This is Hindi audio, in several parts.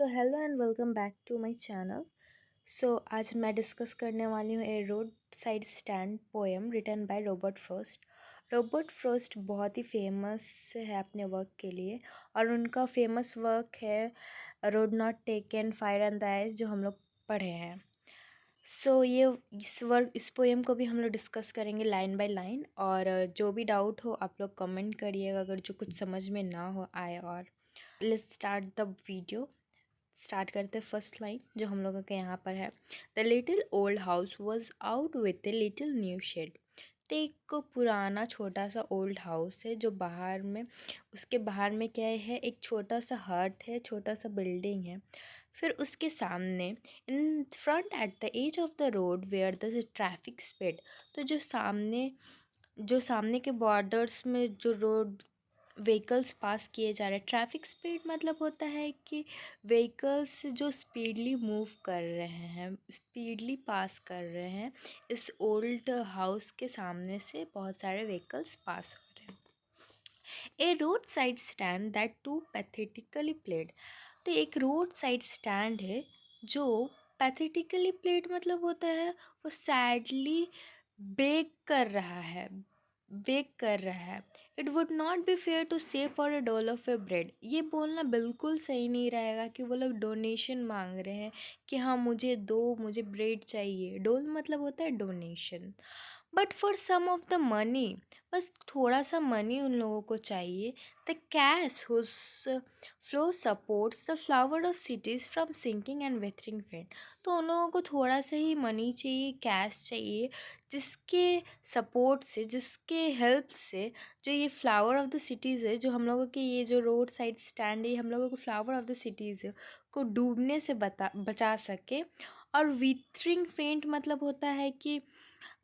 Hello and welcome back to my channel. आज मैं डिस्कस करने वाली हूँ a road side stand poem written by Robert Frost. Robert Frost बहुत ही फेमस है अपने वर्क के लिए, और उनका फेमस वर्क है road not taken, fire and the ice, जो हम लोग पढ़े हैं। ये इस पोएम को भी हम लोग डिस्कस करेंगे लाइन बाय लाइन, और जो भी डाउट हो आप लोग कमेंट करिएगा अगर जो कुछ समझ में ना हो आए। और let's start the video. Start करते फर्स्ट लाइन जो हम लोगों के यहाँ पर है। The little old house was out with a little new shed. तो एक पुराना छोटा सा ओल्ड हाउस है जो बाहर में, उसके बाहर में क्या है, एक छोटा सा हट है, छोटा सा बिल्डिंग है। फिर उसके सामने in front at the edge of the road where the traffic speed, तो जो सामने के बॉर्डर्स में जो रोड व्हीकल्स पास किए जा रहे हैं। ट्रैफिक स्पीड मतलब होता है कि व्हीकल्स जो स्पीडली मूव कर रहे हैं, स्पीडली पास कर रहे हैं। इस ओल्ड हाउस के सामने से बहुत सारे व्हीकल्स पास हो रहे हैं। A road side stand that too pathetically pled. तो एक रोड साइड स्टैंड है जो पैथेटिकली प्लेड मतलब होता है वो सैडली बेक कर रहा है। It would not be fair to say for a dole of a bread. ये बोलना बिल्कुल सही नहीं रहेगा कि वो लोग डोनेशन मांग रहे हैं कि हाँ मुझे दो, मुझे ब्रेड चाहिए। डोल मतलब होता है donation. But for some of the money, बस थोड़ा सा मनी उन लोगों को चाहिए। The cash whose flow supports the flower of cities from sinking and withering faint. तो उन लोगों को थोड़ा सा ही मनी चाहिए, कैश चाहिए, जिसके सपोर्ट से, जिसके हेल्प से जो ये फ्लावर ऑफ द सिटीज़ है, जो हम लोगों के ये जो रोड साइड स्टैंड है, हम लोगों को फ्लावर ऑफ द सिटीज़ है को डूबने से बचा सके। और विथरिंग फेंट मतलब होता है कि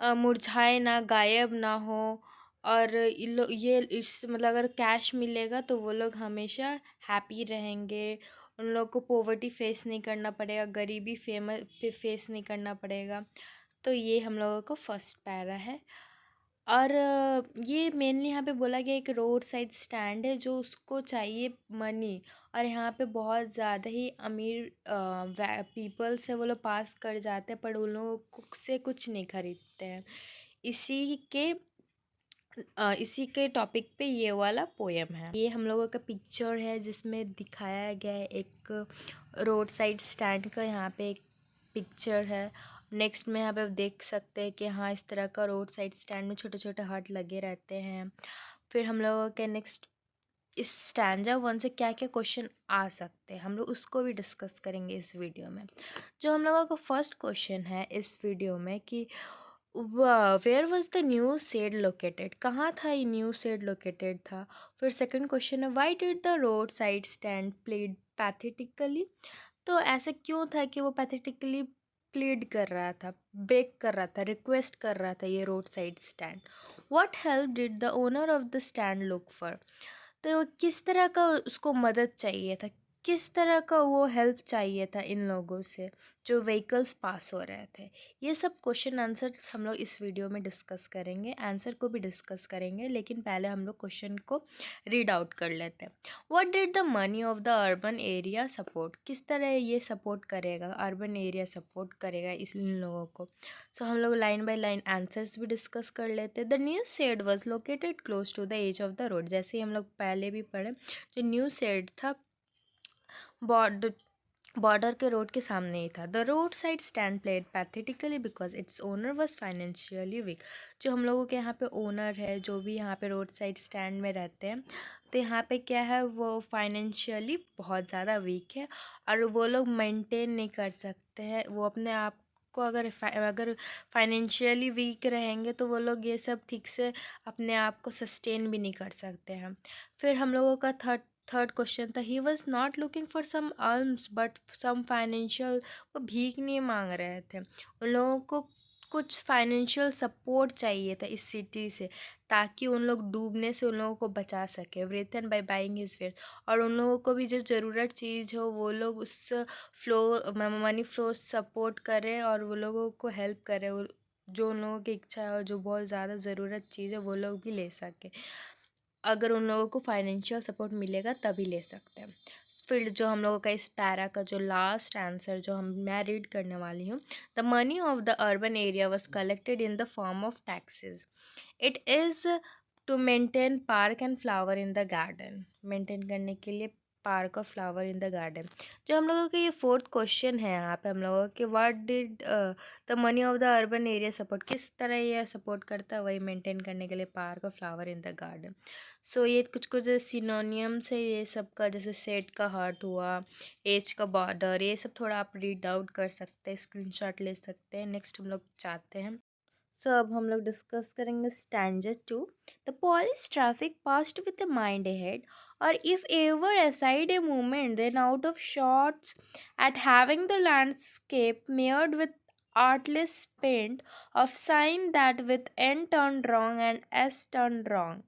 मुरझाए ना, गायब ना हो। और ये इस मतलब अगर कैश मिलेगा तो वो लोग हमेशा हैप्पी रहेंगे। उन लोग को पॉवर्टी फेस नहीं करना पड़ेगा, गरीबी फेस नहीं करना पड़ेगा। तो ये हम लोगों को फर्स्ट पैरा है। और ये मेनली यहाँ पे बोला गया एक रोड साइड स्टैंड है जो उसको चाहिए मनी, और यहाँ पे बहुत ज़्यादा ही अमीर पीपल्स है, वो लोग पास कर जाते हैं पर उन लोगों से कुछ नहीं खरीदते हैं। इसी के इसी के टॉपिक पे ये वाला पोएम है। ये हम लोगों का पिक्चर है जिसमें दिखाया गया है एक रोड साइड स्टैंड का। यहाँ पे एक पिक्चर है। नेक्स्ट में यहाँ पे आप देख सकते हैं कि हाँ इस तरह का रोड साइड स्टैंड में छोटे छोटे हट लगे रहते हैं। फिर हम लोगों के नेक्स्ट इस स्टैंजा वन से क्या क्या क्वेश्चन आ सकते हैं हम लोग उसको भी डिस्कस करेंगे इस वीडियो में। जो हम लोगों का फर्स्ट क्वेश्चन है इस वीडियो में कि where was the new shed located, कहाँ था ये न्यू सेड लोकेटेड था। फिर सेकंड क्वेश्चन है why did the road side stand played pathetically, तो ऐसा क्यों था कि वो पैथेटिकली प्लीड कर रहा था, बेग कर रहा था, रिक्वेस्ट कर रहा था ये road side stand. What help did the owner of the stand look for, तो किस तरह का उसको मदद चाहिए था, किस तरह का वो हेल्प चाहिए था इन लोगों से जो व्हीकल्स पास हो रहे थे। ये सब क्वेश्चन आंसर्स हम लोग इस वीडियो में डिस्कस करेंगे, आंसर को भी डिस्कस करेंगे, लेकिन पहले हम लोग क्वेश्चन को रीड आउट कर लेते हैं। What did the money of the urban area support, किस तरह ये सपोर्ट करेगा, अर्बन एरिया सपोर्ट करेगा इन लोगों को। सो हम लोग लाइन बाय लाइन आंसर्स भी डिस्कस कर लेते हैं। The new shed was located close to the edge of the road, जैसे ही हम लोग पहले भी पढ़े, जो न्यू शेड था बॉर्डर के रोड के सामने ही था। The road side stand played pathetically because its owner was financially weak, जो हम लोगों के यहाँ पे ओनर है, जो भी यहाँ पे रोड साइड स्टैंड में रहते हैं, तो यहाँ पे क्या है, वो फाइनेंशियली बहुत ज़्यादा वीक है और वो लोग मेंटेन नहीं कर सकते हैं वो अपने आप को। अगर फाइनेंशियली वीक रहेंगे तो वो लोग ये सब ठीक से अपने आप को सस्टेन भी नहीं कर सकते हैं। फिर हम लोगों का थर्ड क्वेश्चन था he was not looking for some alms but some financial, वो भीख नहीं मांग रहे थे, उन लोगों को कुछ फाइनेंशियल सपोर्ट चाहिए था इस सिटी से, ताकि उन लोग डूबने से उन लोगों को बचा सके। Return by buying his ware, और उन लोगों को भी जो ज़रूरत चीज़ हो वो लोग उस मनी फ्लो सपोर्ट करें और वो लोगों को हेल्प करें, जो उन लोगों की इच्छा है और जो बहुत ज़्यादा ज़रूरत चीज़ है वो लोग भी ले सके। अगर उन लोगों को फाइनेंशियल सपोर्ट मिलेगा तभी ले सकते हैं। फिर जो हम लोगों का इस पैरा का जो लास्ट आंसर जो मैं रीड करने वाली हूँ, the money of the urban area was collected in the form of taxes. It is to maintain park and flower in the garden, maintain करने के लिए पार्क और फ्लावर इन द गार्डन। जो हम लोगों का ये फोर्थ क्वेश्चन है यहाँ पे हम लोगों के, what did the money of the urban area support, किस तरह ये सपोर्ट करता है वही मेंटेन करने के लिए पार्क और फ्लावर इन द गार्डन। सो ये कुछ कुछ सिनोनियम्स है ये सब का, जैसे सेट का हार्ट हुआ, एज का बॉर्डर, ये सब थोड़ा आप रीड आउट कर सकते हैं, स्क्रीनशॉट ले सकते हैं। नेक्स्ट हम लोग चाहते हैं, सो अब हम लोग डिस्कस करेंगे standard 2। The polish traffic passed with the mind ahead, और if ever aside a movement then out of sorts at having the landscape mirrored with artless paint of sign that with n turned wrong and s turned wrong।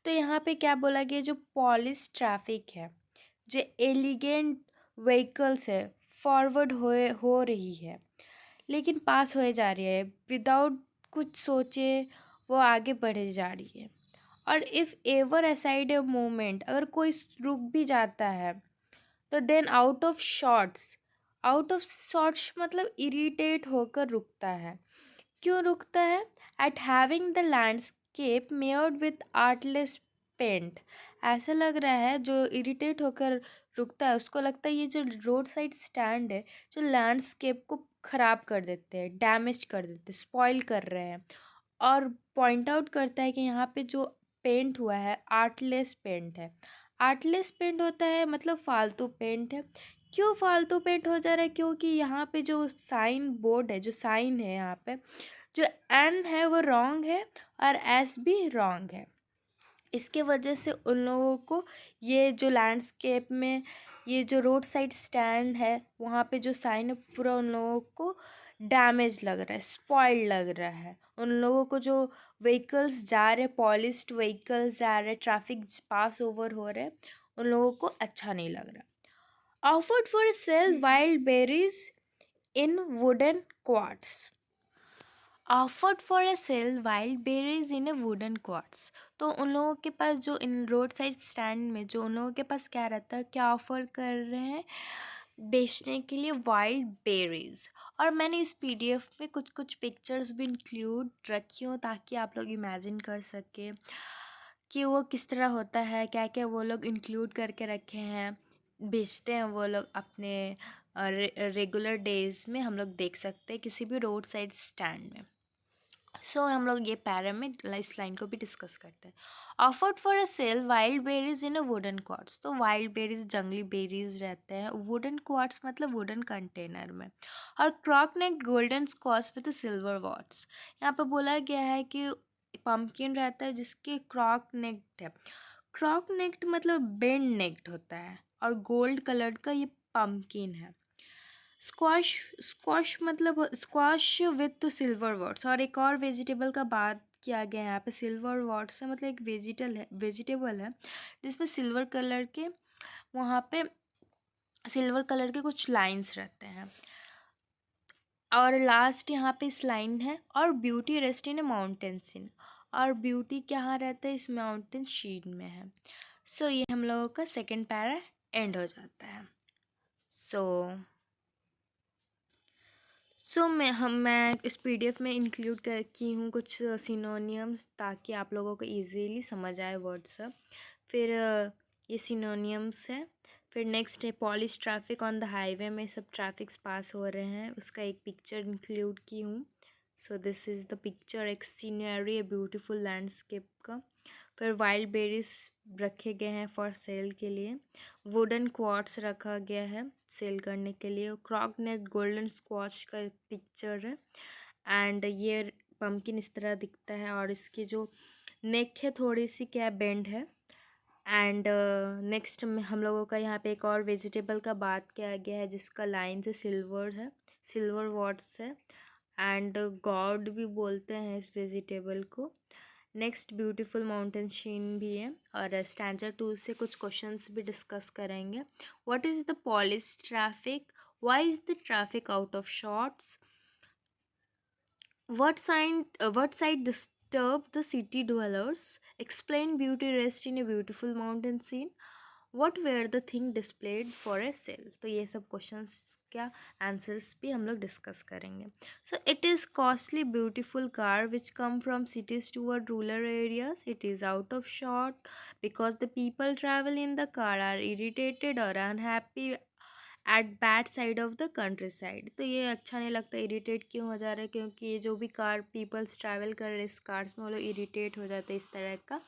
तो यहाँ पे क्या बोला गया, जो पॉलिश ट्रैफिक है, जो एलिगेंट व्हीकल्स है, फॉरवर्ड हो रही है, लेकिन पास होए जा रही है विदाउट कुछ सोचे, वो आगे बढ़े जा रही है। और if ever aside a moment, अगर कोई रुक भी जाता है तो देन आउट ऑफ शॉर्ट्स मतलब इरिटेट होकर रुकता है। क्यों रुकता है? At having the landscape marred with artless paint. ऐसा लग रहा है जो इरिटेट होकर रुकता है उसको लगता है ये जो रोड साइड स्टैंड है जो लैंडस्केप को ख़राब कर देते हैं, डैमेज कर देते हैं, स्पॉइल कर रहे हैं। और पॉइंट आउट करता है कि यहाँ पे जो पेंट हुआ है आर्टलेस पेंट है। आर्टलेस पेंट होता है मतलब फालतू पेंट है। क्यों फालतू पेंट हो जा रहा है? क्योंकि यहाँ पे जो साइन बोर्ड है, जो साइन है यहाँ पे, जो एन है वो रॉन्ग है और एस भी रॉन्ग है। इसके वजह से उन लोगों को ये जो लैंडस्केप में ये जो रोड साइड स्टैंड है वहाँ पे जो साइन है पूरा उन लोगों को डैमेज लग रहा है, स्पॉइल्ड लग रहा है। उन लोगों को जो व्हीकल्स जा रहे, पॉलिश्ड व्हीकल्स जा रहे, ट्रैफिक पास ओवर हो रहे, उन लोगों को अच्छा नहीं लग रहा। Offered for sale wild berries in wooden quarts. Offered for a sale wild berries in a wooden quarts. तो उन लोगों के पास जो इन रोड साइड स्टैंड में जो उन लोगों के पास क्या रहता है, क्या ऑफ़र कर रहे हैं बेचने के लिए? Wild berries. और मैंने इस पीडीएफ में कुछ कुछ पिक्चर्स भी इंक्लूड रखी हूँ ताकि आप लोग इमेजिन कर सके कि वो किस तरह होता है, क्या क्या वो लोग इंक्लूड करके रखे हैं, बेचते हैं वो लोग अपने रेगुलर डेज में। हम लोग देख सकते हैं किसी भी रोड साइड स्टैंड में। सो हम लोग ये पैरा में इस लाइन को भी डिस्कस करते हैं। Offered for a sale wild berries in a wooden quarts. तो वाइल्ड बेरीज जंगली बेरीज रहते हैं, वुडन क्वार्ट्स मतलब वुडन कंटेनर में। और crook neck golden squash with silver warts. यहाँ पे बोला गया है कि पम्पकिन रहता है जिसके क्रॉक नेक्ड है। क्रॉक नेक्ड मतलब बेंड नेक्ड होता है, और गोल्ड कलर का ये पम्पकिन है। स्क्वाश, स्क्वाश मतलब स्क्वाश विथ सिल्वर वर्ड्स। और एक और वेजिटेबल का बात किया गया है यहाँ पे, सिल्वर वर्ड्स है मतलब एक वेजिटेबल है जिसमें सिल्वर कलर के वहाँ पे सिल्वर कलर के कुछ लाइंस रहते हैं। और लास्ट यहाँ पे इस लाइन है, और beauty rest in a mountain scene. और ब्यूटी कहाँ रहता है? इस माउंटेन शीन में है। सो ये हम लोगों का सेकेंड पैरा एंड हो जाता है। मैं इस पीडीएफ में इंक्लूड कर की हूँ कुछ सिनोनियम्स ताकि आप लोगों को इजीली समझ आए वर्ड सब। फिर ये सिनोनियम्स है। फिर नेक्स्ट है polish traffic on the highway में सब ट्रैफिक्स पास हो रहे हैं, उसका एक पिक्चर इंक्लूड की हूँ। So this is the picture, एक सीनरी है ब्यूटीफुल लैंडस्केप का। फिर वाइल्ड बेरीज रखे गए हैं फॉर सेल के लिए। वुडन क्वार्ट्स रखा गया है सेल करने के लिए। क्रॉक नेक गोल्डन स्क्वाश का पिक्चर है। एंड ये पम्पकिन इस तरह दिखता है, और इसकी जो नेक है थोड़ी सी क्या बेंड है। एंड नेक्स्ट में हम लोगों का यहाँ पे एक और वेजिटेबल का बात किया गया है जिसका लाइन से सिल्वर है, सिल्वर वॉट्स है। एंड गॉड भी बोलते हैं इस वेजिटेबल को। नेक्स्ट ब्यूटीफुल माउंटेन शीन भी है। और स्टैंडर्ड 2 से कुछ क्वेश्चंस भी डिस्कस करेंगे। What is the polish traffic? Why is the traffic out of shorts? What sight disturbed the city dwellers? Explain beauty rest in a beautiful mountain scene. What were the thing displayed for a sale. तो ये सब क्वेश्चंस क्या आंसर्स भी हम लोग डिस्कस करेंगे। So it is costly beautiful car which come from cities toward rural areas, it is out of sort because the people travel in the car are irritated और unhappy at bad side of the countryside. तो ये अच्छा नहीं लगता, इरिटेट क्यों हो जा रहा है, क्योंकि ये जो भी कार पीपल्स ट्रैवल कर रहे हैं इस कार्स में वो लोग इरिटेट हो जाते हैं, इस तरह का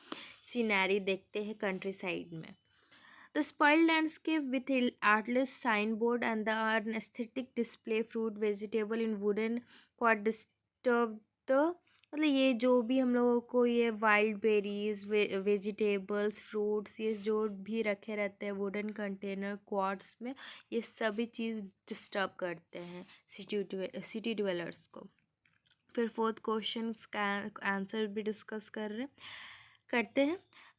सीनरी देखते हैं कंट्री साइड में। The spoiled landscape with artless signboard and the unaesthetic display fruit vegetable in wooden quad disturb the मतलब ये जो भी हम लोगों को ये वाइल्ड बेरीज वेजिटेबल्स फ्रूट्स ये जो भी रखे रहते हैं वुडन कंटेनर क्वाड्स में, ये सभी चीज़ डिस्टर्ब करते हैं सिटी ड्वेलर्स को। फिर फोर्थ क्वेश्चन का आंसर भी डिस्कस करते हैं।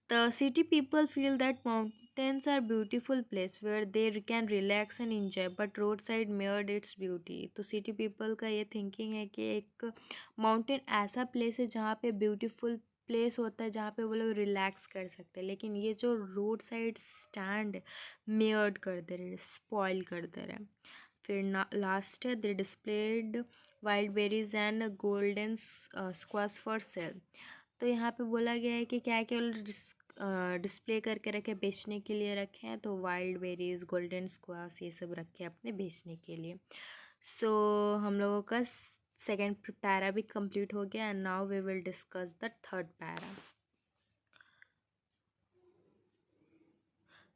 The city people feel that mountains are beautiful place where they can relax and enjoy but road side marred its beauty. तो सिटी पीपल का ये थिंकिंग है कि एक माउंटेन ऐसा प्लेस है जहाँ पे ब्यूटीफुल प्लेस होता है जहाँ पे वो लोग रिलैक्स कर सकते हैं, लेकिन ये जो रोड साइड स्टैंड मेयर्ड कर दे रहे, स्पॉइल कर दे रहे। फिर लास्ट है they displayed wild berries and golden squash for sale. तो यहाँ पे बोला गया है कि क्या क्या डिस्प्ले करके रखे, बेचने के लिए रखे हैं। तो वाइल्ड बेरीज गोल्डन स्क्वाश ये सब रखे हैं अपने बेचने के लिए। सो हम लोगों का सेकेंड पैरा भी कंप्लीट हो गया and now we will discuss the third para.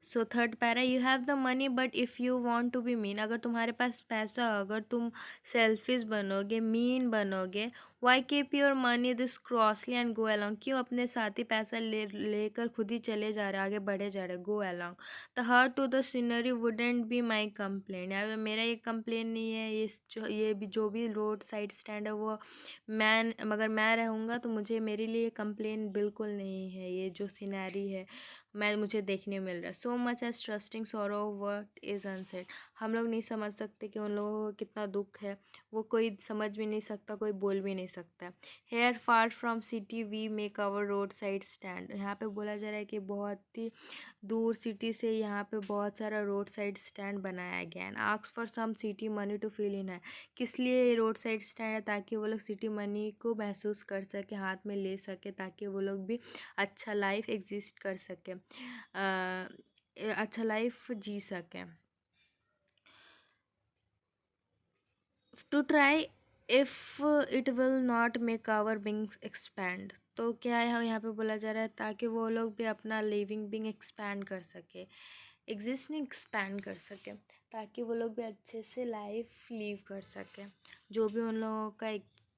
So third para, you have the money but if you want to be mean. अगर तुम्हारे पास पैसा, अगर तुम सेल्फिश बनोगे, मीन बनोगे, why keep your money this crossly and go along. क्यों अपने साथ ही पैसा लेकर खुद ही चले जा रहे, आगे बढ़े जा रहे, go along. The hurt to the scenery wouldn't be my complain. यार मेरा ये कंप्लेन नहीं है, ये भी जो भी रोड साइड स्टैंड है वो मगर मैं रहूँगा तो मेरे लिए कंप्लेन बिल्कुल नहीं है। ये जो सीनरी है मुझे देखने मिल रहा है। So much as trusting sorrow what is unsaid. हम लोग नहीं समझ सकते कि उन लोगों को कितना दुख है, वो कोई समझ भी नहीं सकता, कोई बोल भी नहीं सकता। Here far from city we make our road side stand. यहाँ पे बोला जा रहा है कि बहुत ही दूर सिटी से यहाँ पे बहुत सारा रोड साइड स्टैंड बनाया गया है। Ask for some city money to feel in है। किस लिए ये रोड साइड स्टैंड है? ताकि वो लोग सिटी मनी को महसूस कर सके, हाथ में ले सके, ताकि वो लोग भी अच्छा लाइफ एग्जिस्ट कर सके, अच्छा लाइफ जी सके। To try if it will not make our beings expand. तो क्या है यहाँ पे बोला जा रहा है, ताकि वो लोग भी अपना लिविंग बिंग एक्सपैंड कर सके, एग्जिस्टिंग एक्सपैंड कर सके, ताकि वो लोग भी अच्छे से लाइफ लीव कर सके। जो भी उन लोगों का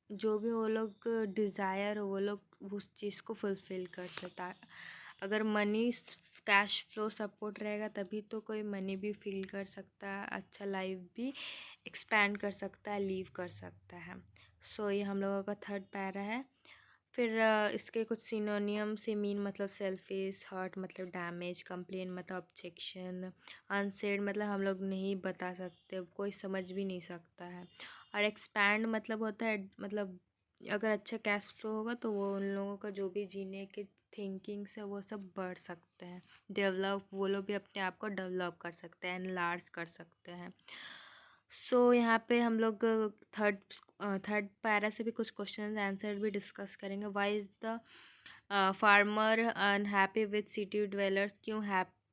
जो भी वो लोग डिज़ायर हो वो लोग उस चीज़ को फुलफ़िल कर सकता। अगर मनी कैश फ्लो सपोर्ट रहेगा तभी तो कोई मनी भी फील कर सकता है, अच्छा लाइफ भी एक्सपैंड कर सकता है, लीव कर सकता है। सो ये हम लोगों का थर्ड पैरा है। फिर इसके कुछ सिनोनियम से मीन मतलब सेल्फिश, हर्ट मतलब डैमेज, कंप्लेन मतलब ऑब्जेक्शन, अनसेड मतलब हम लोग नहीं बता सकते, कोई समझ भी नहीं सकता है। और एक्सपैंड मतलब होता है मतलब अगर अच्छा कैश फ्लो होगा तो वो उन लोगों का जो भी जीने के थिंकिंग्स है वो सब बढ़ सकते हैं, डेवलप, वो लोग भी अपने आप को डेवलप कर सकते हैं, एनलार्ज कर सकते हैं। सो यहाँ पे हम लोग थर्ड पैरा से भी कुछ क्वेश्चन आंसर भी डिस्कस करेंगे। Why is the farmer unhappy with city dwellers. क्यों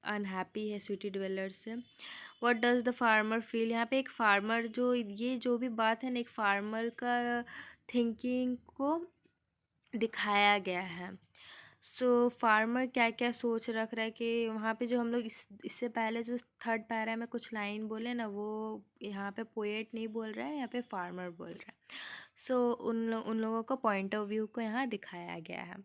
अनहैप्पी है सिटी ड्वेलर्स से? What does the farmer feel. यहाँ पे एक फार्मर ये जो भी बात है ना, एक फार्मर का थिंकिंग को दिखाया गया है। सो फार्मर क्या क्या सोच रख रहा है कि वहाँ पे जो हम लोग इससे पहले जो थर्ड पैरा में कुछ लाइन बोले ना, वो यहाँ पे पोएट नहीं बोल रहा है, यहाँ पे फार्मर बोल रहा है। सो उन लोगों का पॉइंट ऑफ व्यू को यहाँ दिखाया गया है।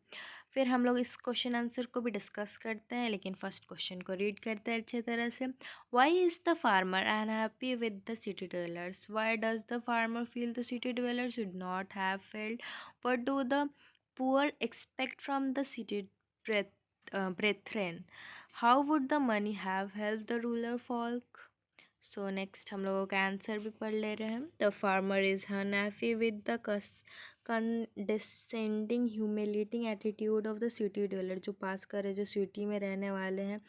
फिर हम लोग इस क्वेश्चन आंसर को भी डिस्कस करते हैं, लेकिन फर्स्ट क्वेश्चन को रीड करते हैं अच्छे तरह से। Why is the farmer unhappy with the city dwellers? Why does the farmer feel the city dwellers should not have felt? What do the poor expect from the city brethren? How would the money have helped the ruler folk? So next हम लोगों का आंसर भी पढ़ ले रहे हैं। The farmer is unhappy with the condescending humiliating attitude of the city dweller। जो पास करे, जो सिटी में रहने वाले हैं,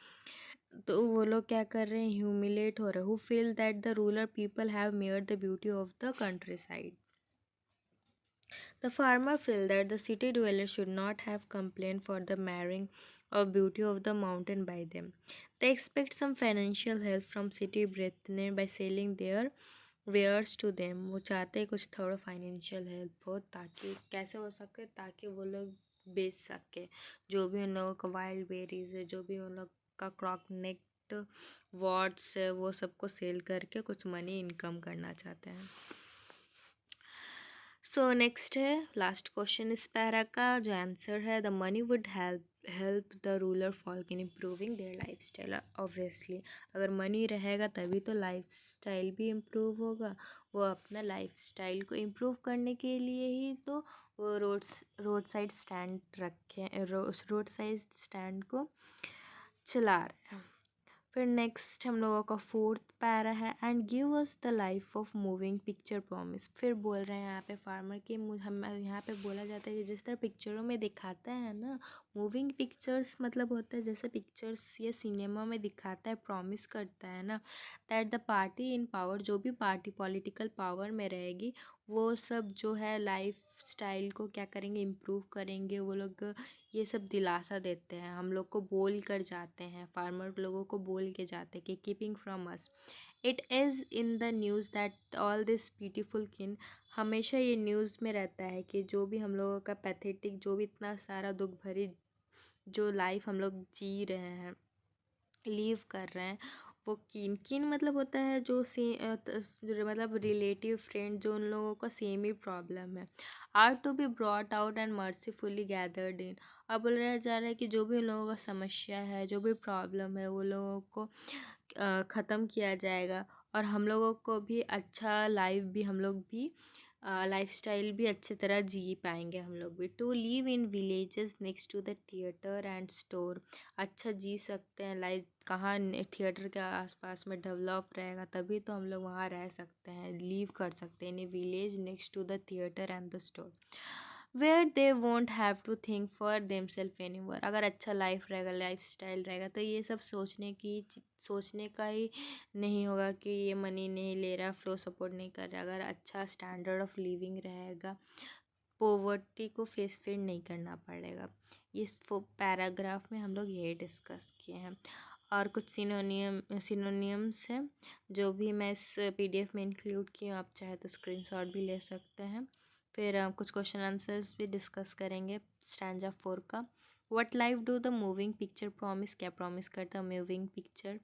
तो वो लोग क्या कर रहे हैं, ह्यूमिलेट हो रहे, who feel that the rural people have मेयर्ड the beauty of the country side. The farmer felt that the city dwellers should not have complained for the marring of beauty of the mountain by them. They expect some financial help from city brethren by selling their wares to them. वो चाहते हैं कुछ थोड़ा फाइनेंशियल हेल्प हो, ताकि कैसे हो सके, ताकि वो लोग बेच सके जो भी उन लोगों का वाइल्ड बेरीज है, जो भी उन लोग का क्रॉकनेक्ट वॉर्ड्स है, वो सबको सेल करके कुछ मनी इनकम करना चाहते हैं। सो नेक्स्ट है लास्ट क्वेश्चन इस पैरा का जो आंसर है, the money would help the rural folk in improving their life style. Obviously अगर मनी रहेगा तभी तो लाइफ स्टाइल भी इम्प्रूव होगा। वो अपना लाइफ स्टाइल को इम्प्रूव करने के लिए ही तो वो रोड साइड स्टैंड रखे, रोड साइड स्टैंड को चला रहे हैं। फिर नेक्स्ट हम लोगों का फोर्थ पैरा है, and give us the life of moving picture promise. फिर बोल रहे हैं यहाँ पे फार्मर कि हम यहाँ पे बोला जाता है कि जिस तरह पिक्चरों में दिखाता है ना, मूविंग पिक्चर्स मतलब होता है जैसे पिक्चर्स या सिनेमा में दिखाता है, प्रॉमिस करता है ना, that the party in power, जो भी पार्टी पॉलिटिकल पावर में रहेगी, वो सब जो है लाइफ स्टाइल को क्या करेंगे, इम्प्रूव करेंगे। वो लोग ये सब दिलासा देते हैं, हम लोग को बोल कर जाते हैं, फार्मर लोगों को बोल के जाते हैं कि keeping from us it is in the news that all this beautiful किन। हमेशा ये न्यूज़ में रहता है कि जो भी हम लोगों का पैथेटिक, जो भी इतना सारा दुख भरी जो लाइफ हम लोग जी रहे हैं, लीव कर रहे हैं, वो कीन कीन मतलब होता है जो मतलब रिलेटिव फ्रेंड, जो उन लोगों का सेम ही प्रॉब्लम है, are to be brought out and mercifully gathered in. अब बोला जा रहा है कि जो भी उन लोगों का समस्या है, जो भी प्रॉब्लम है, वो लोगों को ख़त्म किया जाएगा, और हम लोगों को भी अच्छा लाइफ भी, हम लोग भी लाइफस्टाइल भी अच्छी तरह जी पाएंगे हम लोग भी। To live in villages next to the theatre and store. अच्छा जी सकते हैं, लाइफ कहाँ थिएटर के आसपास में डेवलप रहेगा, तभी तो हम लोग वहाँ रह सकते हैं, लीव कर सकते हैं in a village next to the theatre and the store, where they won't have to think for themself anymore. अगर अच्छा लाइफ रहेगा, लाइफ स्टाइल रहेगा, तो ये सब सोचने का ही नहीं होगा कि ये मनी नहीं ले रहा, फ्लो सपोर्ट नहीं कर रहा। अगर अच्छा स्टैंडर्ड ऑफ लिविंग रहेगा, पोवर्टी को फेस फिर नहीं करना पड़ेगा। इस पैराग्राफ में हम लोग यही डिस्कस किए हैं, और कुछ सिनोनियम्स हैं जो भी मैं इस पीडीएफ में इंक्लूड की हूँ, आप चाहे तो स्क्रीनशॉट भी ले सकते हैं। फिर कुछ क्वेश्चन आंसर्स भी डिस्कस करेंगे स्टैंजा 4 का। What life do the moving picture promise, क्या प्रॉमिस करता मूविंग पिक्चर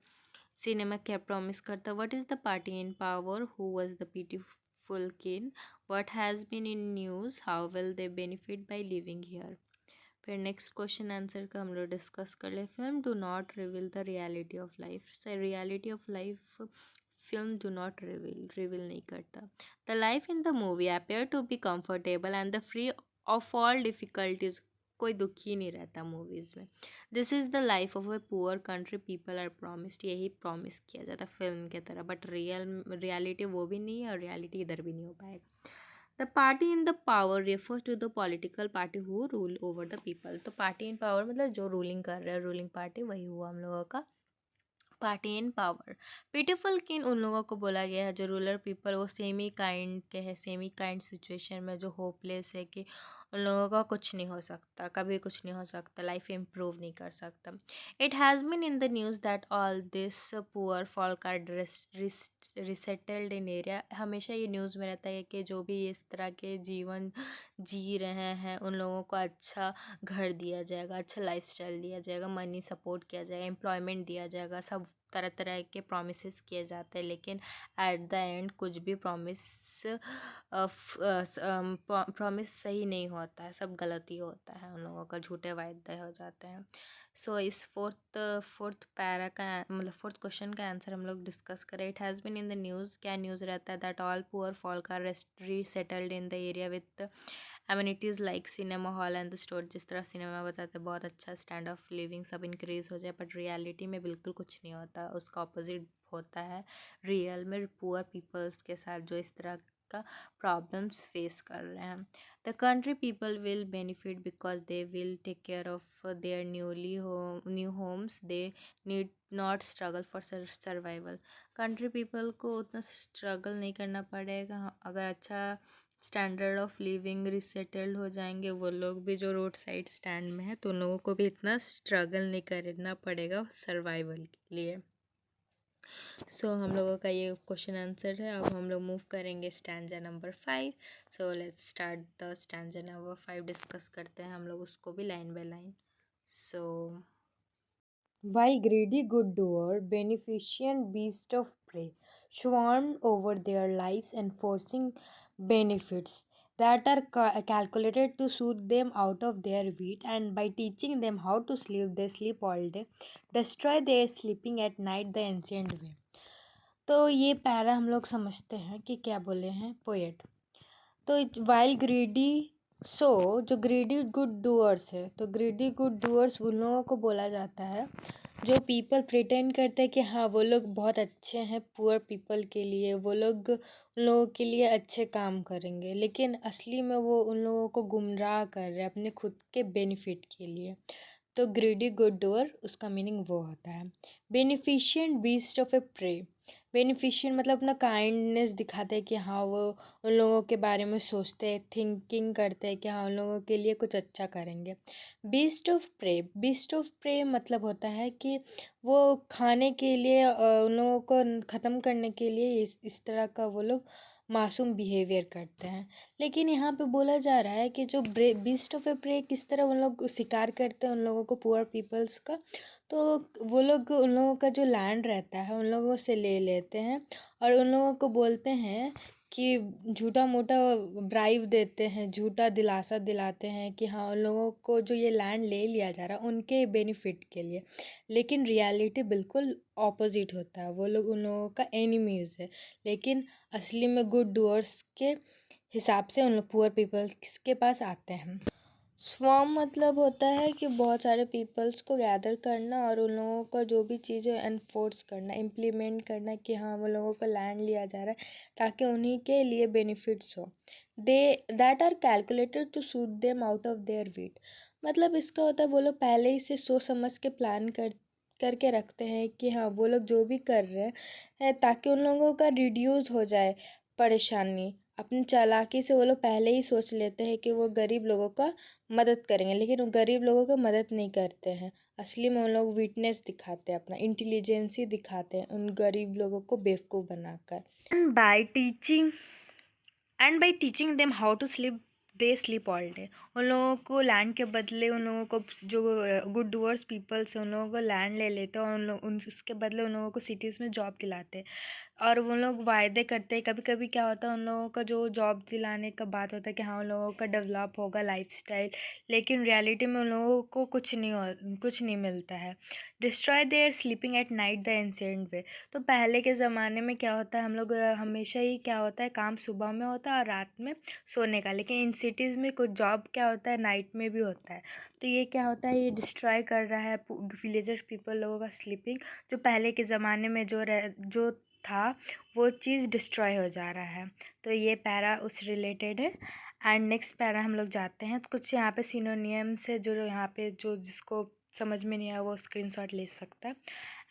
सिनेमा, क्या प्रॉमिस करता। What is the party in power, who was the beautiful kin, what has been in news, how will they benefit by living here. फिर नेक्स्ट क्वेश्चन आंसर का हम लोग डिस्कस कर ले। Film do not reveal the reality of life, sir reality of life film do not reveal नहीं करता। The life in the movie appear to be comfortable and the free of all difficulties, कोई दुख ही नहीं रहता मूवीज़ में। This is the life of a poor country people are promised, यही प्रॉमिस किया जाता फिल्म के तरह, बट रियलिटी वो भी नहीं है, और रियलिटी इधर भी नहीं हो पाएगा। The party in the power refers to the political party who rule over the people. तो पार्टी इन पावर मतलब जो रूलिंग कर रहा है, रूलिंग पार्टी, वही हुआ हम लोगों का पार्टी इन पावर। ब्यूटीफुल किन उन लोगों को बोला गया है जो रूरल पीपल, वो सेमी काइंड के हैं, सेमी काइंड सिचुएशन में जो होपलेस है कि उन लोगों का कुछ नहीं हो सकता, कभी कुछ नहीं हो सकता, लाइफ इम्प्रूव नहीं कर सकता। It has been in the news that all this poor folk are resettled in area. हमेशा ये न्यूज़ में रहता है कि जो भी इस तरह के जीवन जी रहे हैं, उन लोगों को अच्छा घर दिया जाएगा, अच्छा लाइफस्टाइल दिया जाएगा, मनी सपोर्ट किया जाएगा, एम्प्लॉयमेंट दिया जाएगा, सब तरह तरह के प्रॉमिसेस किए जाते हैं, लेकिन एट द एंड कुछ भी प्रॉमिस सही नहीं होता है, सब गलती होता है, उन लोगों का झूठे वायदे हो जाते हैं। सो इस फोर्थ पैरा का मतलब फोर्थ क्वेश्चन का आंसर हम लोग डिस्कस करें। It has been in the news, क्या न्यूज़ रहता है, that all poor folk are resettled in the area with amenities like cinema hall and the store. जिस तरह सिनेमा बताते हैं बहुत अच्छा स्टैंड ऑफ लिविंग सब इंक्रीज़ हो जाए, बट रियलिटी में बिल्कुल कुछ नहीं होता, उसका ऑपोजिट होता है। रियल में पुअर पीपल्स के साथ जो इस तरह का प्रॉब्लम्स फेस कर रहे हैं। The country people will benefit because they will take care of their new homes, they need not struggle for survival. Country people को उतना स्ट्रगल नहीं करना पड़ेगा। अगर अच्छा स्टैंडर्ड ऑफ लिविंग रिसेटल्ड हो जाएंगे वो लोग भी जो रोड साइड स्टैंड में है, तो उन लोगों को भी इतना स्ट्रगल नहीं करना पड़ेगा सर्वाइवल के लिए। सो हम लोगों का ये क्वेश्चन आंसर है। अब हम लोग मूव करेंगे stanza number 5। So let's start the stanza number 5, discuss करते हैं हम लोग उसको भी line by line. So while greedy good doer, beneficent beast of prey swarmed over their lives, enforcing benefits that are calculated to suit them out of their wheat, and by teaching them how to sleep, they sleep all day, destroy their sleeping at night the ancient way। तो ये पैरा हम लोग समझते हैं कि क्या बोले हैं पोएट। तो वाइल ग्रीडी, सो जो ग्रीडी गुड डूअर्स है, तो ग्रीडी गुड डूअर्स उन लोगों को बोला जाता है जो पीपल प्रिटेंड करते हैं कि हाँ वो लोग बहुत अच्छे हैं पुअर पीपल के लिए, वो लोग उन लोगों के लिए अच्छे काम करेंगे, लेकिन असली में वो उन लोगों को गुमराह कर रहे हैं अपने खुद के बेनिफिट के लिए। तो ग्रीडी गुड डूअर उसका मीनिंग वो होता है। Beneficent beast of A pray, beneficent मतलब अपना काइंडनेस दिखाते हैं कि हाँ वो उन लोगों के बारे में सोचते हैं, थिंकिंग करते हैं कि हाँ उन लोगों के लिए कुछ अच्छा करेंगे। Beast of prey, beast of prey मतलब होता है कि वो खाने के लिए उन लोगों को ख़त्म करने के लिए इस तरह का वो लोग मासूम बिहेवियर करते हैं। लेकिन यहाँ पे बोला जा रहा है कि जो बीस्ट ऑफ ए प्रे किस तरह उन लोग शिकार करते हैं उन लोगों को, पुअर पीपल्स का, तो वो लोग उन लोगों का जो लैंड रहता है उन लोगों से ले लेते हैं और उन लोगों को बोलते हैं कि झूठा मोटा ब्राइब देते हैं, झूठा दिलासा दिलाते हैं कि हाँ उन लोगों को जो ये लैंड ले लिया जा रहा है उनके बेनिफिट के लिए। लेकिन रियलिटी बिल्कुल ऑपोजिट होता है, वो लोग उन लोगों का एनिमीज़ है, लेकिन असली में गुड डूअर्स के हिसाब से उन लोग पुअर पीपल्स के पास आते हैं। स्वार्म मतलब होता है कि बहुत सारे पीपल्स को गैदर करना और उन लोगों का जो भी चीज़ें एनफोर्स करना, इम्प्लीमेंट करना कि हाँ वो लोगों का लैंड लिया जा रहा है ताकि उन्हीं के लिए बेनिफिट्स हो। They that are calculated to suit them out of their wit, मतलब इसका होता है वो लोग पहले ही से सोच समझ के प्लान करके रखते हैं कि हाँ वो लोग जो भी कर रहे हैं ताकि उन लोगों का रिड्यूस हो जाए परेशानी। अपनी चालाकी से वो लोग पहले ही सोच लेते हैं कि वो गरीब लोगों का मदद करेंगे, लेकिन वो गरीब लोगों की मदद नहीं करते हैं। असली में उन लोग वीकनेस दिखाते हैं, अपना इंटेलिजेंसी दिखाते हैं उन गरीब लोगों को बेवकूफ़ बनाकर। And by teaching them how to sleep they sleep all day, उन लोगों को लैंड के बदले उन लोगों को जो गुड डूअर्स पीपल्स हैं उन लोगों को लैंड ले लेते हैं और उसके बदले उन लोगों को सिटीज़ में जॉब दिलाते हैं और वो लोग वायदे करते हैं। कभी कभी क्या होता है उन लोगों का जो जॉब दिलाने का बात होता है कि हाँ उन लोगों का डेवलप होगा लाइफस्टाइल, लेकिन रियलिटी में उन लोगों को कुछ नहीं मिलता है। Destroy their sleeping at night the ancient way, तो पहले के ज़माने में क्या होता है हम लोग हमेशा ही क्या होता है काम सुबह में होता है और रात में सोने का, लेकिन इन सिटीज़ में कुछ जॉब क्या होता है नाइट में भी होता है। तो ये क्या होता है, ये डिस्ट्रॉय कर रहा है विलेजर्स पीपल लोगों का स्लीपिंग, जो पहले के ज़माने में जो था वो चीज़ डिस्ट्रॉय हो जा रहा है। तो ये पैरा उस रिलेटेड है। एंड नेक्स्ट पैरा हम लोग जाते हैं, तो कुछ यहाँ पे सिनोनियम्स है जो यहाँ पे जो जिसको समझ में नहीं आया वो स्क्रीनशॉट ले सकता है।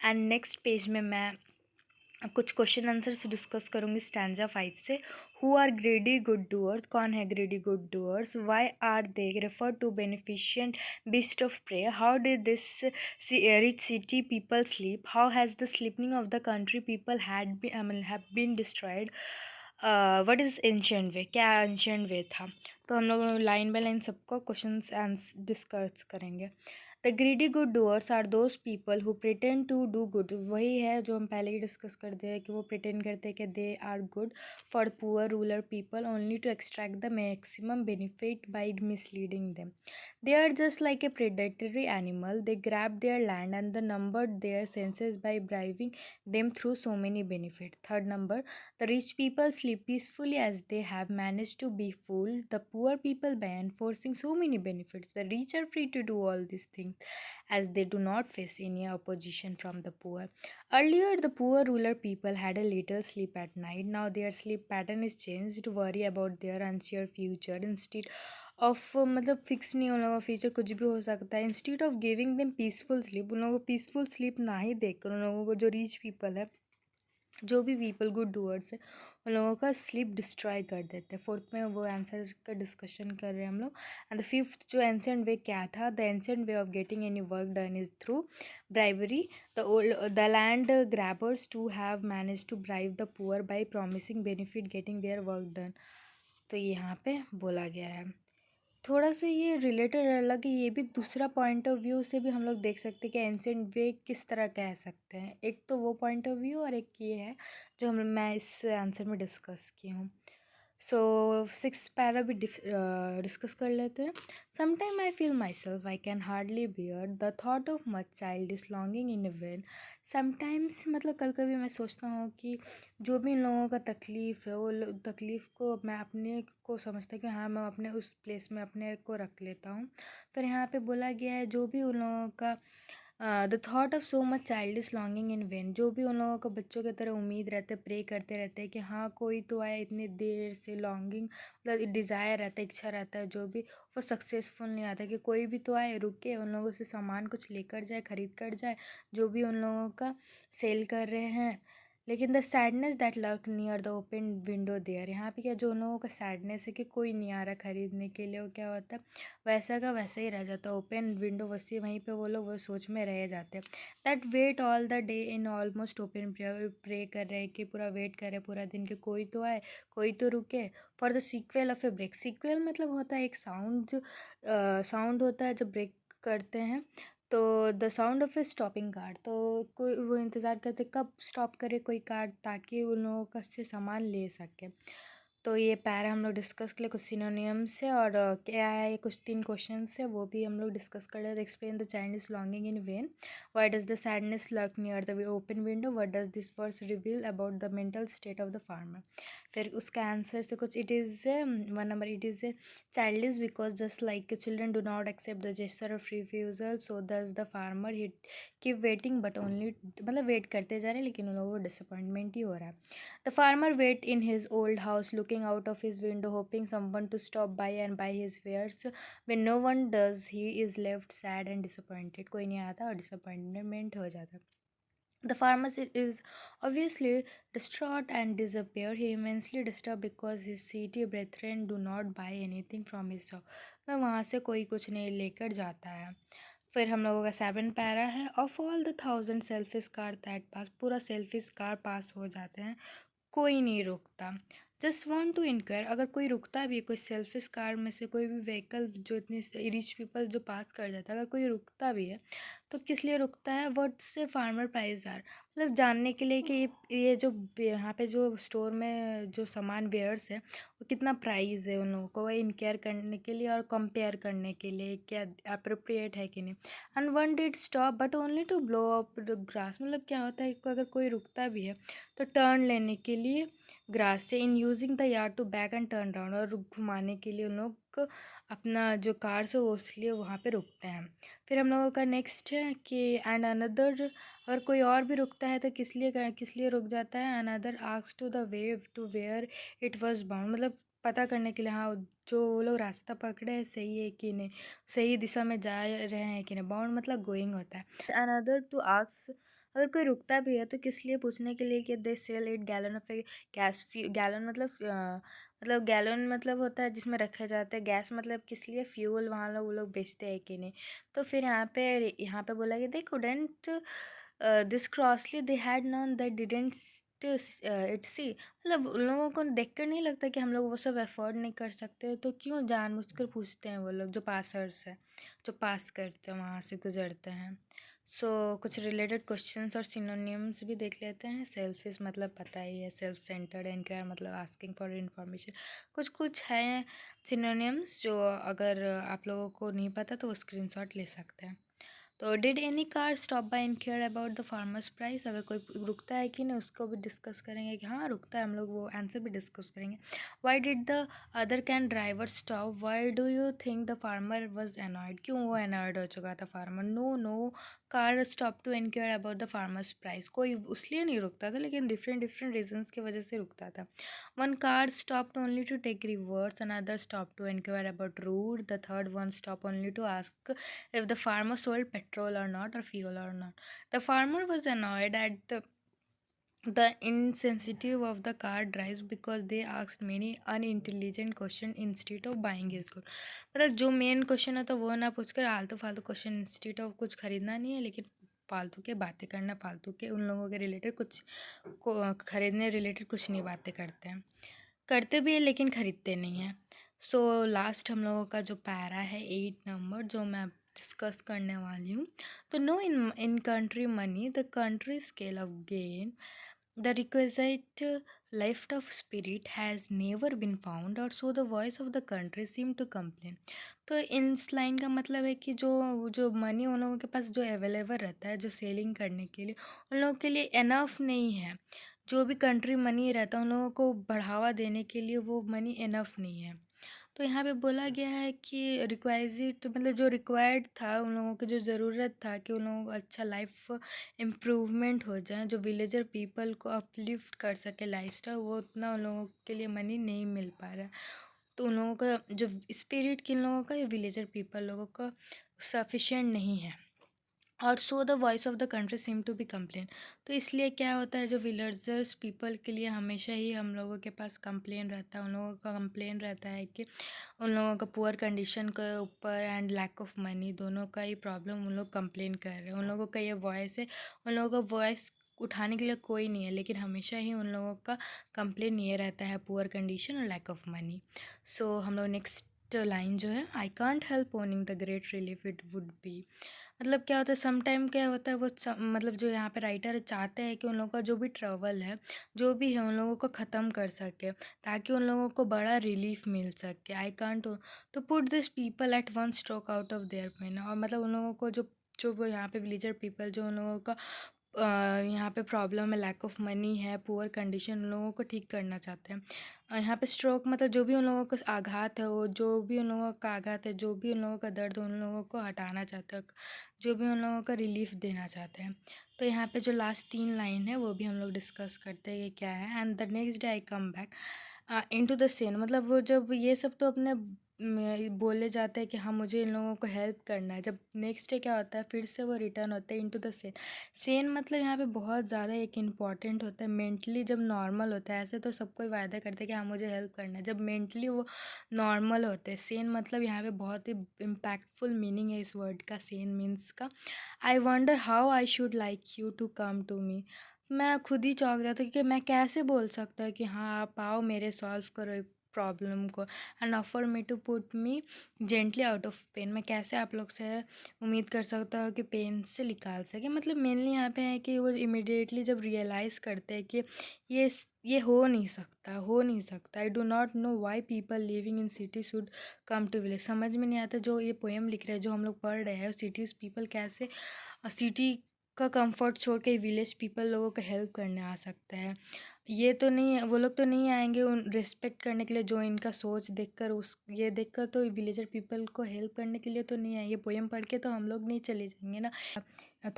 एंड नेक्स्ट पेज में मैं कुछ क्वेश्चन आंसर्स डिस्कस करूँगी स्टैंजा 5 से। Who are greedy good doers, कौन है greedy good doers, why are they refer to beneficent beast of prey, how did this rich city people sleep, how has the sleeping of the country people have been destroyed, what is ancient way, क्या एंशिएंट वे था। तो हम लोग लाइन बाय लाइन सबको क्वेश्चन आंसर डिस्कस करेंगे। The greedy good doors are those people who pretend to do good, वही है जो हम पहले ही डिस्कस करते हैं कि वो प्रिटेंड करते हैं कि they are good for poor rural people only to extract the maximum benefit by misleading them. They are just like a predatory animal, they grab their land and the number their senses by bribing them through so many benefit. Third number, the rich people sleep peacefully as they have managed to be fooled the poor people by enforcing so many benefits. The rich are free to do all these things as they do not face any opposition from the poor. Earlier, the poor ruler people had a little sleep at night. Now their sleep pattern is changed to worry about their unsure future instead of मतलब फिक्स नहीं, उन लोगों का फ्यूचर कुछ भी हो सकता है. Instead of giving them peaceful sleep, उन लोगों को पीसफुल स्लीप ना ही देकर उन लोगों को, जो रिच पीपल है, जो भी पीपल गुड डूअर्स है, उन लोगों का स्लीप डिस्ट्रॉय कर देते हैं. फोर्थ में वो आंसर का डिस्कशन कर रहे हैं हम लोग. एंड द फिफ्थ जो एंशिएंट वे क्या था, the ancient way of getting any work done is through bribery. The land grabbers to have manage to bribe the poor by promising benefit getting their work done. तो यहाँ पे बोला गया है. थोड़ा सा ये रिलेटेड अलग है, ये भी दूसरा पॉइंट ऑफ व्यू से भी हम लोग देख सकते हैं कि एंशिएंट वे किस तरह कह सकते हैं. एक तो वो पॉइंट ऑफ व्यू और एक ये है जो मैं इस आंसर में डिस्कस की हूँ. सो सिक्स पैरा भी डिस्कस कर लेते हैं. Sometime I feel my self I can hardly bear the thought of much child is longing in a when. Sometimes मतलब कभी कभी मैं सोचता हूँ कि जो भी इन लोगों का तकलीफ़ है, वो तकलीफ़ को मैं अपने को समझता हूँ कि हाँ, मैं अपने उस प्लेस में अपने को रख लेता हूँ. पर यहाँ पे बोला गया है जो भी उन लोगों का the thought of so much child is longing in when, जो भी उन लोगों को बच्चों की तरह उम्मीद रहते, प्रे करते रहते हैं कि हाँ कोई तो आए, इतनी देर से लॉन्गिंग मतलब डिज़ायर रहता है, इच्छा रहता है, जो भी वो सक्सेसफुल नहीं आता कि कोई भी तो आए, रुके, उन लोगों से सामान कुछ लेकर जाए, ख़रीद कर जाए, जो भी उन लोगों का सेल कर रहे हैं. लेकिन the sadness that lurk near the open window there, यहाँ पे क्या जो उन लोगों का सैडनेस है कि कोई नहीं आ रहा ख़रीदने के लिए, वो क्या होता है वैसा का वैसा ही रह जाता है. ओपन विंडो वैसे वहीं पे वो लोग वो सोच में रह जाते हैं. That wait all the day in almost open pray कर रहे हैं कि पूरा वेट कर रहे हैं पूरा दिन कि कोई तो आए, कोई तो रुके for the sequel of a break. Sequel मतलब होता है एक साउंड, जो साउंड होता है जब ब्रेक करते हैं. तो the sound of A stopping car, तो कोई वो इंतज़ार करते कब स्टॉप करे कोई कार ताकि उन लोगों का से सामान ले सके. तो ये पैरा हम लोग डिस्कस कर ले. कुछ सिनोनियम्स है और क्या है, ये कुछ 3 क्वेश्चंस है वो भी हम लोग डिस्कस कर ले. Explain the child is longing in vain. Why does the sadness lurk near the open window. What does this verse reveal about the mental state of the farmer. फिर उसका आंसर से कुछ, it is 1 number, it is a child is because just like children do not accept the gesture of refusal, so does the farmer he keep waiting but only, मतलब वेट करते जा रहे हैं लेकिन उन लोगों को डिसअपॉइंटमेंट ही हो रहा है. The farmer wait in his old house, looking out of his window, hoping someone to stop by and buy his wares. When no one does, he is left sad and disappointed. कोई नहीं आता और disappointment हो जाता. The farmer is obviously distraught and disappear. He immensely disturbed because his city brethren do not buy anything from his shop. तो वहाँ से कोई कुछ नहीं लेकर जाता है. फिर हम लोगों का 7 पैरा है. Of all the 1000 selfish car that pass, पूरा सेल्फिश कार पास हो जाते हैं, कोई नहीं रुकता. जस्ट वॉन्ट टू इनक्वायर, अगर कोई रुकता भी है, कोई सेल्फिश कार में से कोई भी व्हीकल जो इतनी रिच पीपल जो पास कर जाता है, अगर कोई रुकता भी है तो किस लिए रुकता है. What's a farmer price are, मतलब जानने के लिए कि ये जो यहाँ पे जो स्टोर में जो सामान वेयर्स है वो कितना प्राइस है, उन लोगों को इनक्वायर करने के लिए और कंपेयर करने के लिए क्या अप्रोप्रिएट है कि नहीं. And one did stop but only to blow up the grass, मतलब क्या होता है कि अगर कोई रुकता भी है तो टर्न लेने के लिए ग्रास से. In using the yard to back and turn round, और घुमाने के लिए उन लोग अपना जो कार से वो इसलिए वहाँ पे रुकते हैं. फिर हम लोगों का नेक्स्ट है कि एंड अनदर, अगर कोई और भी रुकता है तो किस लिए रुक जाता है. Another asks to the way to where it was bound, मतलब पता करने के लिए हाँ जो वो लोग रास्ता पकड़े हैं सही है कि नहीं, सही दिशा में जा रहे हैं कि नहीं. बाउंड मतलब गोइंग होता है. अनदर टू आस्क, अगर कोई रुकता भी है तो किस लिए पूछने के लिए कि they sell 8 gallon of A gas. Gallon मतलब गैलन मतलब होता है जिसमें रखे जाते हैं. गैस मतलब किस लिए, फ्यूल वहाँ लोग वो लोग बेचते हैं कि नहीं. तो फिर यहाँ पे बोला कि they couldn't this crossly, they had known that didn't it see, मतलब उन लोगों को देख कर नहीं लगता कि हम लोग वो सब अफोर्ड नहीं कर सकते, तो क्यों जानबूझकर पूछते हैं वो लोग जो पासर्स है, जो पास करते हैं वहाँ से गुजरते हैं. सो कुछ रिलेटेड क्वेश्चंस और सिनोनिम्स भी देख लेते हैं. सेल्फिश मतलब पता ही है, सेल्फ सेंटर्ड. इनका मतलब आस्किंग फॉर इन्फॉर्मेशन. कुछ कुछ है सिनोनिम्स जो अगर आप लोगों को नहीं पता तो वो स्क्रीनशॉट ले सकते हैं. तो did any car stop by inquire about the farmer's price, अगर कोई रुकता है कि नहीं उसको भी डिस्कस करेंगे कि हाँ रुकता है, हम लोग वो आंसर भी डिस्कस करेंगे. Why did the other can driver stop, why do you think the farmer was annoyed, क्यों वो एनॉयड हो चुका था farmer. No no car stop to inquire about the farmer's price, कोई उसलिए नहीं रुकता था लेकिन डिफरेंट डिफरेंट रीजन्स की वजह से रुकता था. One car stopped only to take reverse, another stop to inquire about route, the third one stop only to ask if the farmer sold petrol or not or fuel or not. The farmer was annoyed at the insensitive of the car drives because they asked many unintelligent questions instead of buying his good. मतलब जो मेन क्वेश्चन है तो वो ना पूछकर आलतू फालतू क्वेश्चन, इंस्टीट्यूट ऑफ कुछ खरीदना नहीं है लेकिन फालतू के बातें करना, फालतू के उन लोगों के रिलेटेड कुछ खरीदने रिलेटेड कुछ नहीं बातें करते हैं, करते भी है लेकिन खरीदते नहीं हैं. सो लास्ट हम लोगों का जो पैरा है 8 नंबर जो मैं डिस्कस करने वाली हूँ. तो no in country money the country scale of gain the requisite lift of spirit has never been found or so the voice of the country seem to complain. तो इस लाइन का मतलब है कि जो जो मनी उन लोगों के पास जो अवेलेबल रहता है जो सेलिंग करने के लिए, उन लोगों के लिए इनफ नहीं है. जो भी कंट्री मनी रहता है उन लोगों को बढ़ावा देने के लिए वो मनी इनफ नहीं है. तो यहाँ पे बोला गया है कि रिक्वाइजिट मतलब जो रिक्वायर्ड था उन लोगों की जो ज़रूरत था कि उन लोगों को अच्छा लाइफ इम्प्रूवमेंट हो जाए, जो विलेजर पीपल को अपलिफ्ट कर सके लाइफस्टाइल, वो उतना उन लोगों के लिए मनी नहीं मिल पा रहा है. तो उन लोगों का जो स्पिरिट किन लोगों का या विलेजर पीपल लोगों का सफिशिएंट नहीं है. और so the voice of the country seem to be complain. तो इसलिए क्या होता है जो विलेजर्स पीपल के लिए हमेशा ही हम लोगों के पास कंप्लेन रहता है, उन लोगों का कंप्लेन रहता है कि उन लोगों का पुअर कंडीशन के ऊपर एंड लैक ऑफ मनी, दोनों का ही प्रॉब्लम उन लोग कंप्लेन कर रहे हैं. उन लोगों का ये वॉइस है, उन लोगों का वॉइस उठाने के लिए कोई नहीं है लेकिन हमेशा ही उन लोगों का कंप्लेन ये रहता है पुअर कंडीशन और लैक ऑफ मनी. सो हम लोग नेक्स्ट लाइन जो है I can't help owning the great relief it would be. मतलब क्या होता है सम टाइम क्या होता है वो मतलब जो यहाँ पे राइटर चाहते हैं कि उन लोगों का जो भी ट्रबल है जो भी है उन लोगों को ख़त्म कर सके ताकि उन लोगों को बड़ा रिलीफ मिल सके. I can't to put this people at one stroke out of their pain. और मतलब उन लोगों को जो जो वो यहाँ पे विलेजर पीपल जो उन लोगों का यहाँ पे प्रॉब्लम है, लैक ऑफ मनी है, पुअर कंडीशन, उन लोगों को ठीक करना चाहते हैं. यहाँ पे स्ट्रोक मतलब जो भी उन लोगों का आघात है, वो जो भी उन लोगों का आघात है, जो भी उन लोगों का दर्द उन लोगों को हटाना चाहते हैं, जो भी उन लोगों का रिलीफ देना चाहते हैं. तो यहाँ पे जो लास्ट 3 लाइन है वो भी हम लोग डिस्कस करते हैं कि क्या है. And the next day I come back into the scene. मतलब वो जब ये सब तो अपने बोले जाते हैं कि हाँ मुझे इन लोगों को हेल्प करना है, जब नेक्स्ट डे क्या होता है फिर से वो रिटर्न होता है इनटू द सेन. सेन मतलब यहाँ पे बहुत ज़्यादा एक इम्पॉर्टेंट होता है. मेंटली जब नॉर्मल होता है, ऐसे तो सब कोई वायदा करते हैं कि हाँ मुझे हेल्प करना है, जब मेंटली वो नॉर्मल होते हैं. सेन मतलब यहाँ पे बहुत ही इम्पैक्टफुल मीनिंग है इस वर्ड का, सेन मीन्स का. I wonder how I should like you to come to me. मैं खुद ही चौंक जाता कि मैं कैसे बोल सकता है कि हाँ आप आओ मेरे सॉल्व करो प्रॉब्लम को, and offer me to put me gently out of pain. मैं कैसे आप लोग से उम्मीद कर सकता हूँ कि पेन से निकाल सके. मतलब मेनली यहाँ पे है कि वो इमिडिएटली जब रियलाइज़ करते हैं कि ये हो नहीं सकता, हो नहीं सकता. I do not know why people living in city should come to village. समझ में नहीं आता जो ये पोएम लिख रहे हैं जो हम लोग पढ़ रहे हैं, सिटीज़ पीपल कैसे सिटी का कंफर्ट छोड़ के विलेज पीपल लोगों को हेल्प करने आ सकता है. ये तो नहीं है, वो लोग तो नहीं आएंगे उन रिस्पेक्ट करने के लिए, जो इनका सोच देखकर उस ये देखकर तो विलेजर पीपल को हेल्प करने के लिए तो नहीं आएंगे. पोएम पढ़ के तो हम लोग नहीं चले जाएंगे ना,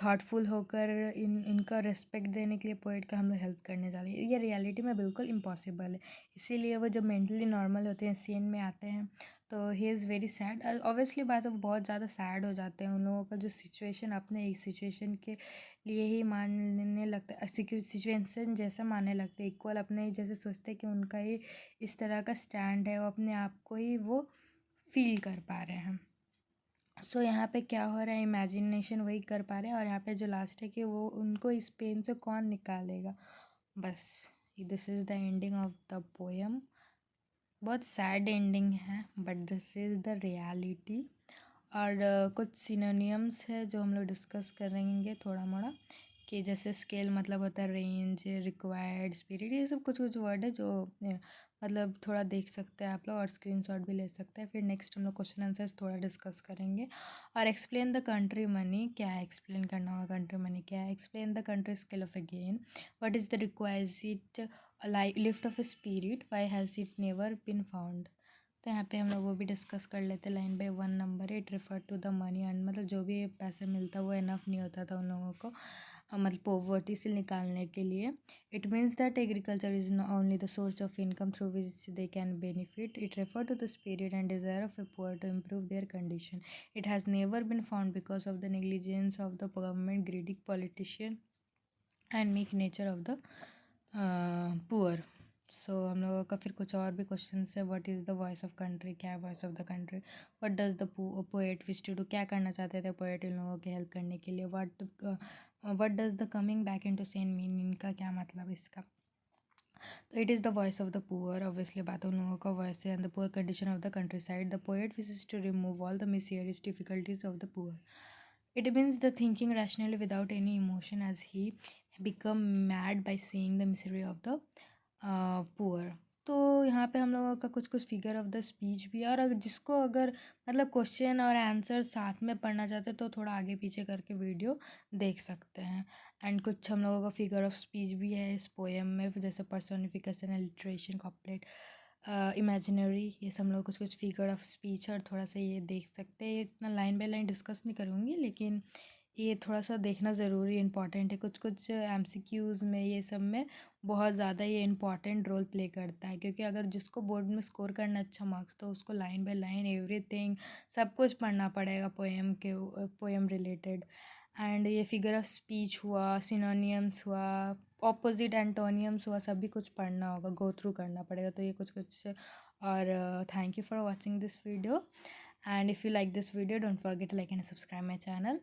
थॉटफुल होकर इनका रिस्पेक्ट देने के लिए पोएट का हम लोग हेल्प करने जा रहे हैं. ये रियलिटी में बिल्कुल इम्पॉसिबल है. इसीलिए वो जब मेंटली नॉर्मल होते हैं सीन में आते हैं तो he is very sad. Obviously बात है वो बहुत ज़्यादा सैड हो जाते हैं. उन लोगों का जो सिचुएशन अपने एक सिचुएशन के लिए ही मानने लगता है, सिचुएशन जैसा मानने लगते हैं, इक्वल अपने जैसे सोचते हैं कि उनका ही इस तरह का स्टैंड है, वो अपने आप को ही वो फील कर पा रहे हैं. सो यहाँ पे क्या हो रहा है, इमेजिनेशन वही कर पा रहे हैं. और यहाँ पे जो लास्ट है कि वो उनको इस पेन से कौन निकालेगा. बस this is the ending of the poem. बहुत सैड एंडिंग है but this is the reality. और कुछ सिनोनियम्स है जो हम लोग डिस्कस करेंगे थोड़ा मोड़ा कि जैसे स्केल मतलब होता है रेंज, रिक्वायर्ड, स्पिरिट, ये सब कुछ कुछ वर्ड है जो मतलब थोड़ा देख सकते हैं आप लोग और स्क्रीनशॉट भी ले सकते हैं। फिर नेक्स्ट हम लोग क्वेश्चन आंसर्स थोड़ा डिस्कस करेंगे। और एक्सप्लेन द कंट्री मनी, क्या है एक्सप्लेन करना होगा, कंट्री मनी क्या है। Explain the country scale of a gain, what is the requisite lift of a spirit, why has it never been found. तो यहाँ पे हम लोग वो भी डिस्कस कर लेते हैं। Line by one number 8 refer to the money end, मतलब जो भी पैसे मिलता वो इनफ नहीं होता था उन लोगों को मतलब पॉवर्टी से निकालने के लिए। It means that agriculture is not only the source of income through which they can benefit. It refer to the spirit and desire of a poor to improve their condition. It has never been found because of the negligence of the government, greedy politician and meek nature of the poor. So हम लोगों का फिर कुछ और भी क्वेश्चन है। What is the voice of country, क्या है voice of the country. What does the poet wish to do, क्या करना चाहते थे पोएट इन लोगों की हेल्प करने के लिए। What does the coming back into sense mean, इनका क्या मतलब इसका। तो it is the voice of the poor, obviously बात उन लोगों का वॉइस है। And the poor condition of the countryside, the poet wishes to remove all the miseries difficulties of the poor. It means the thinking rationally without any emotion as he become mad by seeing the misery of the poor। तो यहाँ पे हम लोगों का कुछ कुछ फिगर ऑफ द स्पीच भी है। और जिसको अगर मतलब क्वेश्चन और आंसर साथ में पढ़ना चाहते तो थोड़ा आगे पीछे करके वीडियो देख सकते हैं। एंड कुछ हम लोगों का फिगर ऑफ स्पीच भी है इस पोएम में, जैसे पर्सोनिफिकेशन, एलिट्रेशन, कॉपलेट, इमेजिनरी, ये सब लोग कुछ कुछ फिगर ऑफ स्पीच और थोड़ा सा ये देख सकते हैं। इतना लाइन बाय लाइन डिस्कस नहीं करूँगी लेकिन ये थोड़ा सा देखना ज़रूरी इंपॉर्टेंट है। कुछ कुछ एमसीक्यूज़ में ये सब में बहुत ज़्यादा ये इंपॉर्टेंट रोल प्ले करता है, क्योंकि अगर जिसको बोर्ड में स्कोर करना अच्छा मार्क्स तो उसको लाइन बाय लाइन एवरीथिंग सब कुछ पढ़ना पड़ेगा पोएम रिलेटेड। एंड ये फिगर ऑफ स्पीच हुआ, सिनोनियम्स हुआ, ऑपोजिट एंटोनियम्स हुआ, सभी कुछ पढ़ना होगा, गो थ्रू करना पड़ेगा। तो ये कुछ कुछ। और thank you for watching this video and if you like this video don't forget to like and subscribe my channel.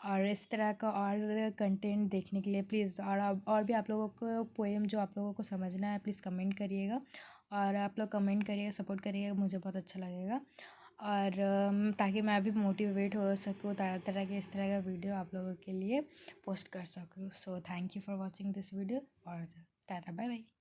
और इस तरह का और कंटेंट देखने के लिए प्लीज़ और भी आप लोगों को पोएम जो आप लोगों को समझना है प्लीज़ कमेंट करिएगा। और आप लोग कमेंट करिएगा, सपोर्ट करिएगा, मुझे बहुत अच्छा लगेगा। और ताकि मैं भी मोटिवेट हो सकूँ, तरह तरह के इस तरह का वीडियो आप लोगों के लिए पोस्ट कर सकूँ। So thank you for watching this video. और टाटा, बाय बाय।